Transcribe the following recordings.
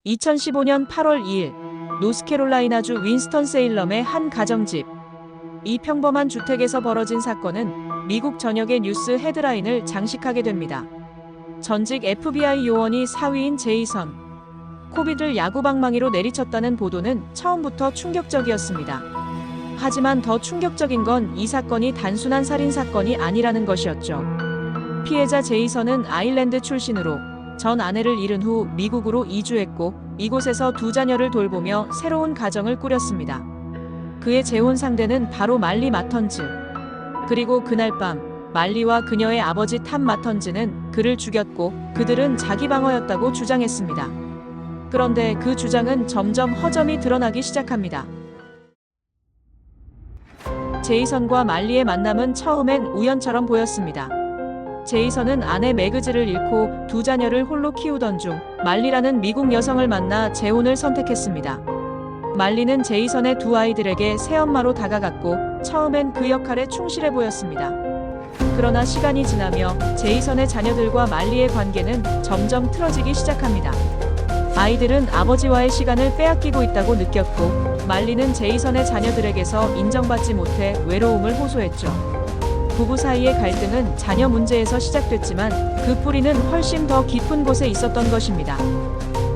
2015년 8월 2일 노스캐롤라이나주 윈스턴세일럼의 한 가정집. 이 평범한 주택에서 벌어진 사건은 미국 전역의 뉴스 헤드라인을 장식하게 됩니다. 전직 FBI 요원이 사위인 제이선 코비를 야구방망이로 내리쳤다는 보도는 처음부터 충격적이었습니다. 하지만 더 충격적인 건 이 사건이 단순한 살인사건이 아니라는 것이었죠. 피해자 제이선은 아일랜드 출신으로 전 아내를 잃은 후 미국으로 이주했고 이곳에서 두 자녀를 돌보며 새로운 가정을 꾸렸습니다. 그의 재혼 상대는 바로 말리 마턴즈. 그리고 그날 밤 말리와 그녀의 아버지 탐 마턴즈는 그를 죽였고 그들은 자기 방어였다고 주장했습니다. 그런데 그 주장은 점점 허점이 드러나기 시작합니다. 제이선과 말리의 만남은 처음엔 우연처럼 보였습니다. 제이선은 아내 매그즈를 잃고 두 자녀를 홀로 키우던 중 말리라는 미국 여성을 만나 재혼을 선택했습니다. 말리는 제이선의 두 아이들에게 새엄마로 다가갔고 처음엔 그 역할에 충실해 보였습니다. 그러나 시간이 지나며 제이선의 자녀들과 말리의 관계는 점점 틀어지기 시작합니다. 아이들은 아버지와의 시간을 빼앗기고 있다고 느꼈고 말리는 제이선의 자녀들에게서 인정받지 못해 외로움을 호소했죠. 부부 사이의 갈등은 자녀 문제에서 시작됐지만 그 뿌리는 훨씬 더 깊은 곳에 있었던 것입니다.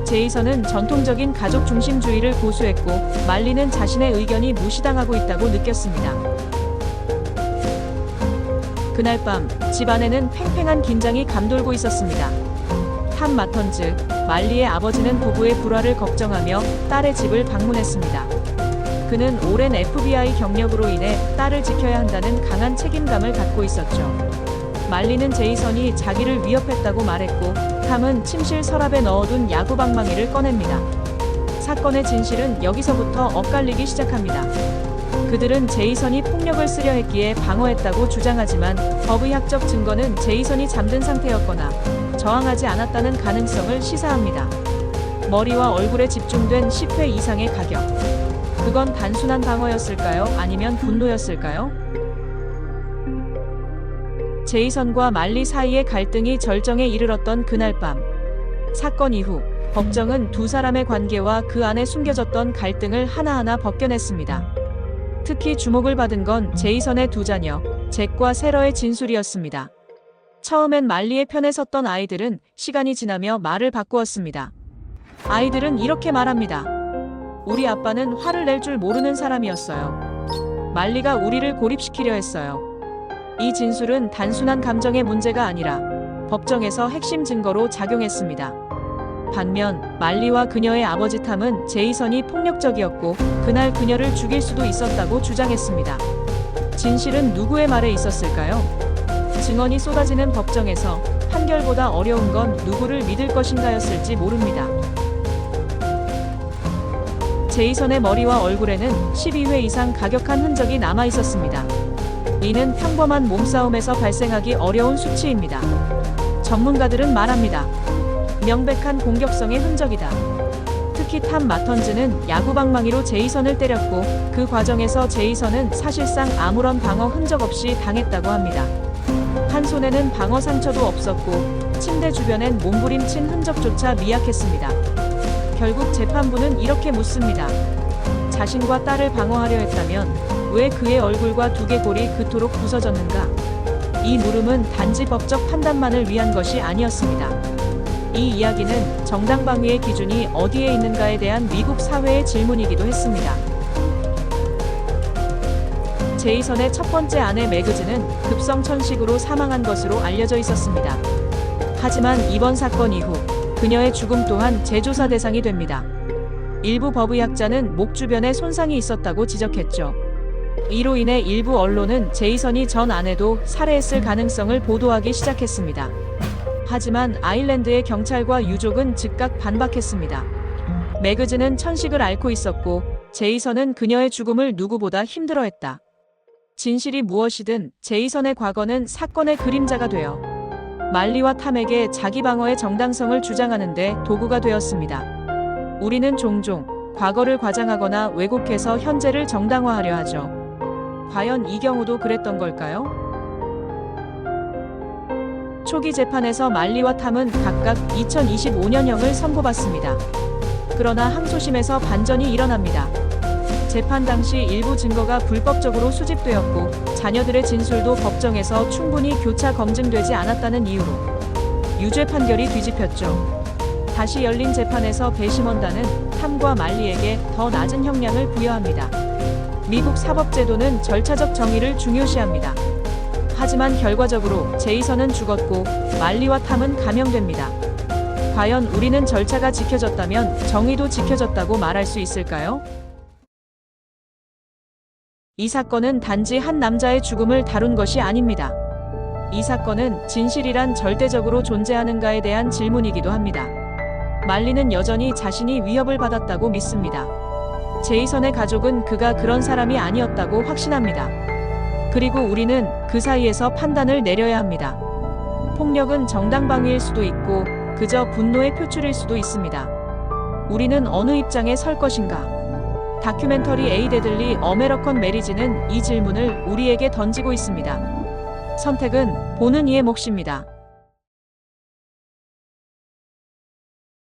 제이선은 전통적인 가족 중심주의를 고수했고 말리는 자신의 의견이 무시당하고 있다고 느꼈습니다. 그날 밤 집안에는 팽팽한 긴장이 감돌고 있었습니다. 탐 마턴즈, 말리의 아버지는 부부의 불화를 걱정하며 딸의 집을 방문했습니다. 그는 오랜 FBI 경력으로 인해 딸을 지켜야 한다는 강한 책임감을 갖고 있었죠. 말리는 제이선이 자기를 위협했다고 말했고 탐은 침실 서랍에 넣어둔 야구방망이를 꺼냅니다. 사건의 진실은 여기서부터 엇갈리기 시작합니다. 그들은 제이선이 폭력을 쓰려 했기에 방어했다고 주장하지만 법의학적 증거는 제이선이 잠든 상태였거나 저항하지 않았다는 가능성을 시사합니다. 머리와 얼굴에 집중된 10회 이상의 가격. 그건 단순한 방어였을까요? 아니면 분노였을까요? 제이선과 말리 사이의 갈등이 절정에 이르렀던 그날 밤. 사건 이후 법정은 두 사람의 관계와 그 안에 숨겨졌던 갈등을 하나하나 벗겨냈습니다. 특히 주목을 받은 건 제이선의 두 자녀, 잭과 세러의 진술이었습니다. 처음엔 말리의 편에 섰던 아이들은 시간이 지나며 말을 바꾸었습니다. 아이들은 이렇게 말합니다. 우리 아빠는 화를 낼 줄 모르는 사람이었어요. 말리가 우리를 고립시키려 했어요. 이 진술은 단순한 감정의 문제가 아니라 법정에서 핵심 증거로 작용했습니다. 반면 말리와 그녀의 아버지 탐은 제이선이 폭력적이었고 그날 그녀를 죽일 수도 있었다고 주장했습니다. 진실은 누구의 말에 있었을까요? 증언이 쏟아지는 법정에서 판결보다 어려운 건 누구를 믿을 것인가였을지 모릅니다. 제이선의 머리와 얼굴에는 12회 이상 가격한 흔적이 남아 있었습니다. 이는 평범한 몸싸움에서 발생하기 어려운 수치입니다. 전문가들은 말합니다. 명백한 공격성의 흔적이다. 특히 탐 마턴즈는 야구방망이로 제이선을 때렸고 그 과정에서 제이선은 사실상 아무런 방어 흔적 없이 당했다고 합니다. 한 손에는 방어 상처도 없었고 침대 주변엔 몸부림친 흔적조차 미약했습니다. 결국 재판부는 이렇게 묻습니다. 자신과 딸을 방어하려 했다면 왜 그의 얼굴과 두개골이 그토록 부서졌는가? 이 물음은 단지 법적 판단만을 위한 것이 아니었습니다. 이 이야기는 정당방위의 기준이 어디에 있는가에 대한 미국 사회의 질문이기도 했습니다. 제이선의 첫 번째 아내 매그즈는 급성천식으로 사망한 것으로 알려져 있었습니다. 하지만 이번 사건 이후 그녀의 죽음 또한 재조사 대상이 됩니다. 일부 법의학자는 목 주변에 손상이 있었다고 지적했죠. 이로 인해 일부 언론은 제이선이 전 아내도 살해했을 가능성을 보도하기 시작했습니다. 하지만 아일랜드의 경찰과 유족은 즉각 반박했습니다. 매그즈는 천식을 앓고 있었고 제이선은 그녀의 죽음을 누구보다 힘들어했다. 진실이 무엇이든 제이선의 과거는 사건의 그림자가 되어 말리와 탐에게 자기 방어의 정당성을 주장하는데 도구가 되었습니다. 우리는 종종 과거를 과장하거나 왜곡해서 현재를 정당화하려 하죠. 과연 이 경우도 그랬던 걸까요? 초기 재판에서 말리와 탐은 각각 2025년형을 선고받습니다. 그러나 항소심에서 반전이 일어납니다. 재판 당시 일부 증거가 불법적으로 수집되었고 자녀들의 진술도 법정에서 충분히 교차 검증되지 않았다는 이유로 유죄 판결이 뒤집혔죠. 다시 열린 재판에서 배심원단은 탐과 말리에게 더 낮은 형량을 부여합니다. 미국 사법제도는 절차적 정의를 중요시합니다. 하지만 결과적으로 제이선은 죽었고 말리와 탐은 감형됩니다. 과연 우리는 절차가 지켜졌다면 정의도 지켜졌다고 말할 수 있을까요? 이 사건은 단지 한 남자의 죽음을 다룬 것이 아닙니다. 이 사건은 진실이란 절대적으로 존재하는가에 대한 질문이기도 합니다. 말리는 여전히 자신이 위협을 받았다고 믿습니다. 제이선의 가족은 그가 그런 사람이 아니었다고 확신합니다. 그리고 우리는 그 사이에서 판단을 내려야 합니다. 폭력은 정당방위일 수도 있고 그저 분노의 표출일 수도 있습니다. 우리는 어느 입장에 설 것인가? 다큐멘터리 A 데들리 어메러컨 메리지는 이 질문을 우리에게 던지고 있습니다. 선택은 보는 이의 몫입니다.